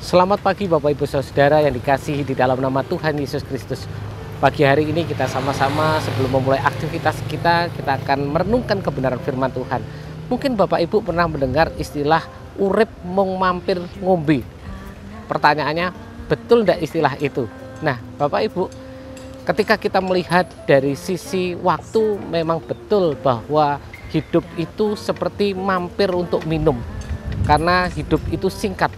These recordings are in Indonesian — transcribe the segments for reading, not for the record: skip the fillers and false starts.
Selamat pagi Bapak Ibu Saudara yang dikasihi di dalam nama Tuhan Yesus Kristus. Pagi hari ini kita sama-sama sebelum memulai aktivitas kita akan merenungkan kebenaran firman Tuhan. Mungkin Bapak Ibu pernah mendengar istilah urip mung mampir ngombe. Pertanyaannya, betul tidak istilah itu? Nah Bapak Ibu, ketika kita melihat dari sisi waktu, memang betul bahwa hidup itu seperti mampir untuk minum. Karena hidup itu singkat.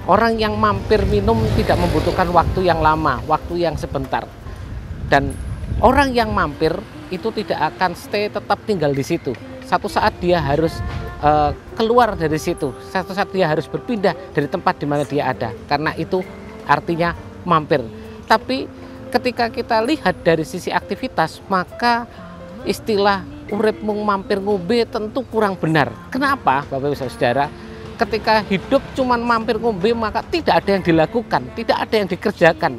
Orang yang mampir minum tidak membutuhkan waktu yang lama, waktu yang sebentar. Dan orang yang mampir itu tidak akan stay, tetap tinggal di situ. Satu saat dia harus keluar dari situ. Satu saat dia harus berpindah dari tempat di mana dia ada. Karena itu artinya mampir. Tapi ketika kita lihat dari sisi aktivitas, maka istilah urip mung mampir ngombe tentu kurang benar. Kenapa Bapak Ibu Saudara? Ketika hidup cuman mampir ngombe, maka tidak ada yang dilakukan, tidak ada yang dikerjakan,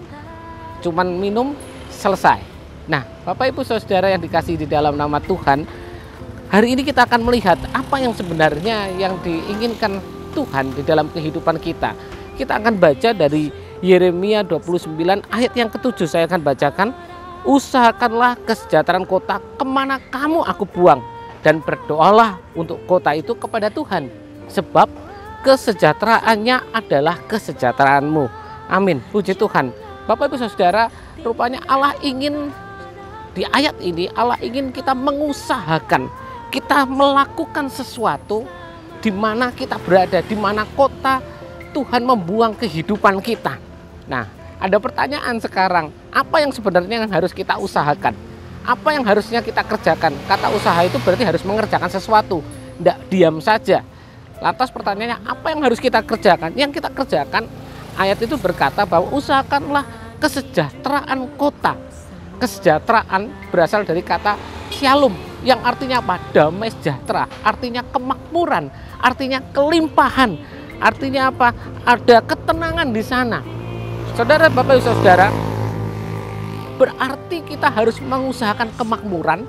cuman minum, selesai. Nah Bapak Ibu Saudara yang dikasihi di dalam nama Tuhan, hari ini kita akan melihat apa yang sebenarnya yang diinginkan Tuhan di dalam kehidupan kita. Kita akan baca dari Yeremia 29 ayat yang ke-7. Saya akan bacakan. Usahakanlah kesejahteraan kota kemana kamu aku buang, dan berdoalah untuk kota itu kepada Tuhan, sebab kesejahteraannya adalah kesejahteraanmu. Amin, puji Tuhan. Bapak Ibu Saudara, rupanya Allah ingin, di ayat ini Allah ingin kita mengusahakan, kita melakukan sesuatu di mana kita berada, di mana kota Tuhan membuang kehidupan kita. Nah, ada pertanyaan sekarang, apa yang sebenarnya yang harus kita usahakan? Apa yang harusnya kita kerjakan? Kata usaha itu berarti harus mengerjakan sesuatu, tidak diam saja. Lantas pertanyaannya, apa yang harus kita kerjakan? Yang kita kerjakan, ayat itu berkata bahwa usahakanlah kesejahteraan kota. Kesejahteraan berasal dari kata shalom, yang artinya apa? Damai sejahtera, artinya kemakmuran, artinya kelimpahan, artinya apa? Ada ketenangan di sana. Saudara, Bapak Ibu Saudara, berarti kita harus mengusahakan kemakmuran,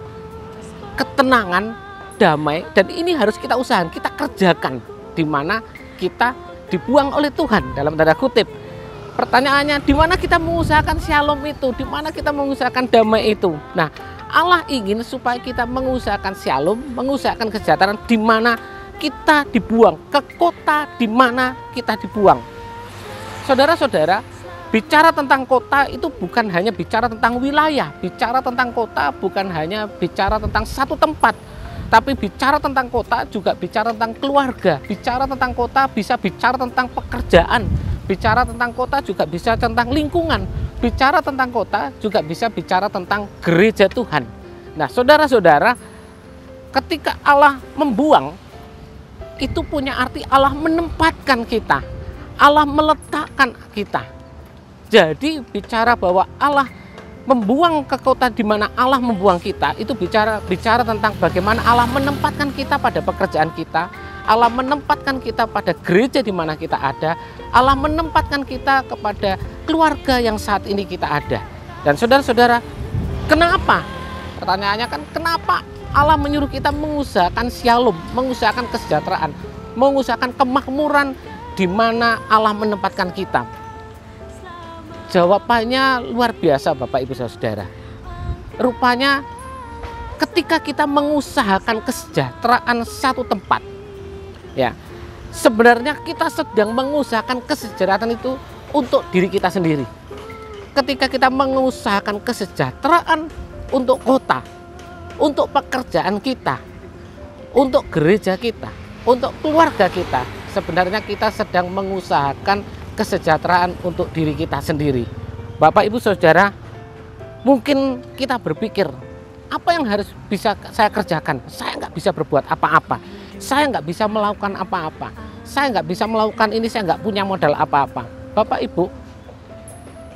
ketenangan, damai, dan ini harus kita usahakan, kita kerjakan, di mana kita dibuang oleh Tuhan dalam tanda kutip. Pertanyaannya, di mana kita mengusahakan shalom itu, di mana kita mengusahakan damai itu. Nah, Allah ingin supaya kita mengusahakan shalom, mengusahakan kesejahteraan di mana kita dibuang, ke kota di mana kita dibuang. Saudara-saudara, bicara tentang kota itu bukan hanya bicara tentang wilayah, bicara tentang kota bukan hanya bicara tentang satu tempat. Tapi bicara tentang kota juga bicara tentang keluarga, bicara tentang kota bisa bicara tentang pekerjaan, bicara tentang kota juga bisa tentang lingkungan, bicara tentang kota juga bisa bicara tentang gereja Tuhan. Nah saudara-saudara, ketika Allah membuang, itu punya arti Allah menempatkan kita, Allah meletakkan kita. Jadi bicara bahwa Allah membuang ke kota di mana Allah membuang kita, itu bicara tentang bagaimana Allah menempatkan kita pada pekerjaan kita, Allah menempatkan kita pada gereja di mana kita ada, Allah menempatkan kita kepada keluarga yang saat ini kita ada. Dan saudara-saudara, kenapa? Pertanyaannya kan, kenapa Allah menyuruh kita mengusahakan shalom, mengusahakan kesejahteraan, mengusahakan kemakmuran di mana Allah menempatkan kita? Jawabannya luar biasa Bapak Ibu Saudara. Rupanya ketika kita mengusahakan kesejahteraan satu tempat, ya, sebenarnya kita sedang mengusahakan kesejahteraan itu untuk diri kita sendiri. Ketika kita mengusahakan kesejahteraan untuk kota, untuk pekerjaan kita, untuk gereja kita, untuk keluarga kita, sebenarnya kita sedang mengusahakan kesejahteraan untuk diri kita sendiri. Bapak Ibu Saudara, mungkin kita berpikir, apa yang harus bisa saya kerjakan? Saya nggak bisa berbuat apa-apa, saya nggak bisa melakukan apa-apa, saya nggak bisa melakukan ini, saya nggak punya modal apa-apa. Bapak Ibu,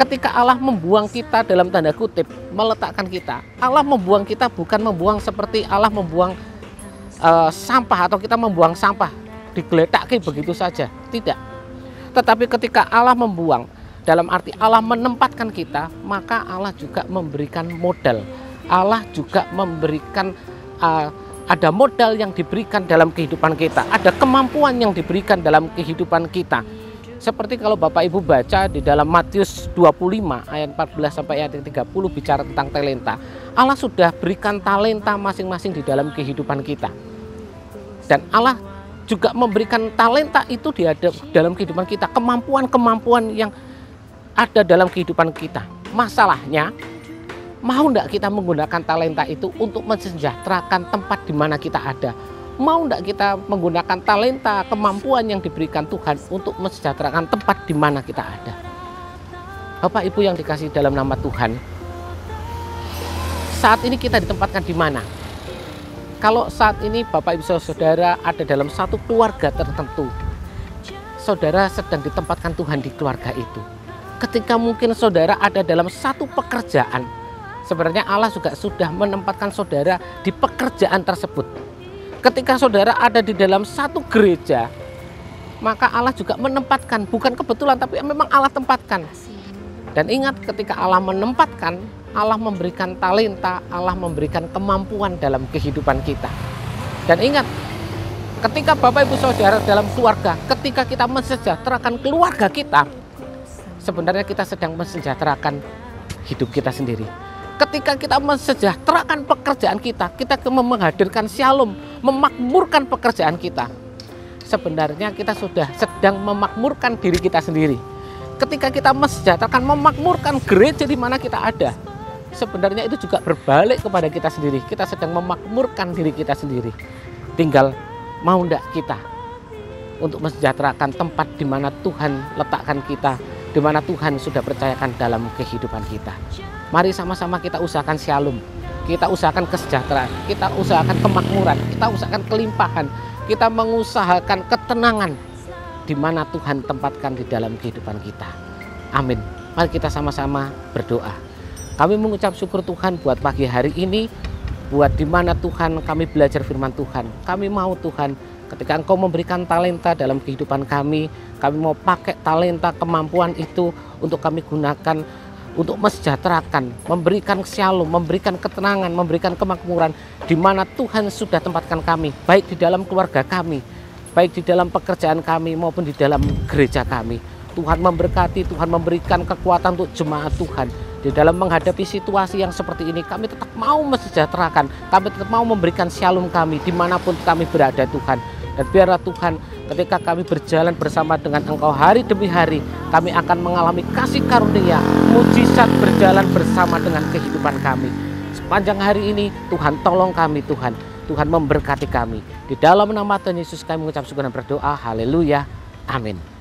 ketika Allah membuang kita dalam tanda kutip, meletakkan kita, Allah membuang kita bukan membuang seperti Allah membuang sampah, atau kita membuang sampah digeletakkan begitu saja, tidak. Tetapi ketika Allah membuang, dalam arti Allah menempatkan kita, maka Allah juga memberikan modal. Allah juga memberikan, ada modal yang diberikan dalam kehidupan kita, ada kemampuan yang diberikan dalam kehidupan kita. Seperti kalau Bapak Ibu baca di dalam Matius 25 ayat 14 sampai ayat 30 bicara tentang talenta. Allah sudah berikan talenta masing-masing di dalam kehidupan kita. Dan Allah juga memberikan talenta itu di dalam kehidupan kita, kemampuan-kemampuan yang ada dalam kehidupan kita. Masalahnya, mau enggak kita menggunakan talenta itu untuk mensejahterakan tempat di mana kita ada? Mau enggak kita menggunakan talenta, kemampuan yang diberikan Tuhan untuk mensejahterakan tempat di mana kita ada? Bapak Ibu yang dikasihi dalam nama Tuhan, saat ini kita ditempatkan di mana? Kalau saat ini Bapak Ibu Saudara ada dalam satu keluarga tertentu, saudara sedang ditempatkan Tuhan di keluarga itu. Ketika mungkin saudara ada dalam satu pekerjaan, sebenarnya Allah juga sudah menempatkan saudara di pekerjaan tersebut. Ketika saudara ada di dalam satu gereja, maka Allah juga menempatkan, bukan kebetulan tapi memang Allah tempatkan. Dan ingat, ketika Allah menempatkan, Allah memberikan talenta, Allah memberikan kemampuan dalam kehidupan kita. Dan ingat, ketika Bapak Ibu Saudara dalam keluarga, ketika kita mensejahterakan keluarga kita, sebenarnya kita sedang mensejahterakan hidup kita sendiri. Ketika kita mensejahterakan pekerjaan kita, kita menghadirkan shalom, memakmurkan pekerjaan kita. Sebenarnya kita sudah sedang memakmurkan diri kita sendiri. Ketika kita mensejahterakan, memakmurkan gereja di mana kita ada, sebenarnya itu juga berbalik kepada kita sendiri. Kita sedang memakmurkan diri kita sendiri. Tinggal mau ndak kita untuk mensejahterakan tempat di mana Tuhan letakkan kita, di mana Tuhan sudah percayakan dalam kehidupan kita. Mari sama-sama kita usahakan shalom, kita usahakan kesejahteraan, kita usahakan kemakmuran, kita usahakan kelimpahan, kita mengusahakan ketenangan di mana Tuhan tempatkan di dalam kehidupan kita. Amin. Mari kita sama-sama berdoa. Kami mengucap syukur Tuhan buat pagi hari ini, buat di mana Tuhan kami belajar firman Tuhan. Kami mau Tuhan, ketika Engkau memberikan talenta dalam kehidupan kami mau pakai talenta, kemampuan itu untuk kami gunakan untuk mensejahterakan, memberikan shalom, memberikan ketenangan, memberikan kemakmuran di mana Tuhan sudah tempatkan kami, baik di dalam keluarga kami, baik di dalam pekerjaan kami maupun di dalam gereja kami. Tuhan memberkati, Tuhan memberikan kekuatan untuk jemaat Tuhan. Di dalam menghadapi situasi yang seperti ini, kami tetap mau mensejahterakan, kami tetap mau memberikan shalom kami dimanapun kami berada Tuhan. Dan biarlah Tuhan, ketika kami berjalan bersama dengan Engkau hari demi hari, kami akan mengalami kasih karunia, mujizat berjalan bersama dengan kehidupan kami. Sepanjang hari ini, Tuhan tolong kami Tuhan. Tuhan memberkati kami. Di dalam nama Tuhan Yesus kami mengucap syukur dan berdoa. Haleluya. Amin.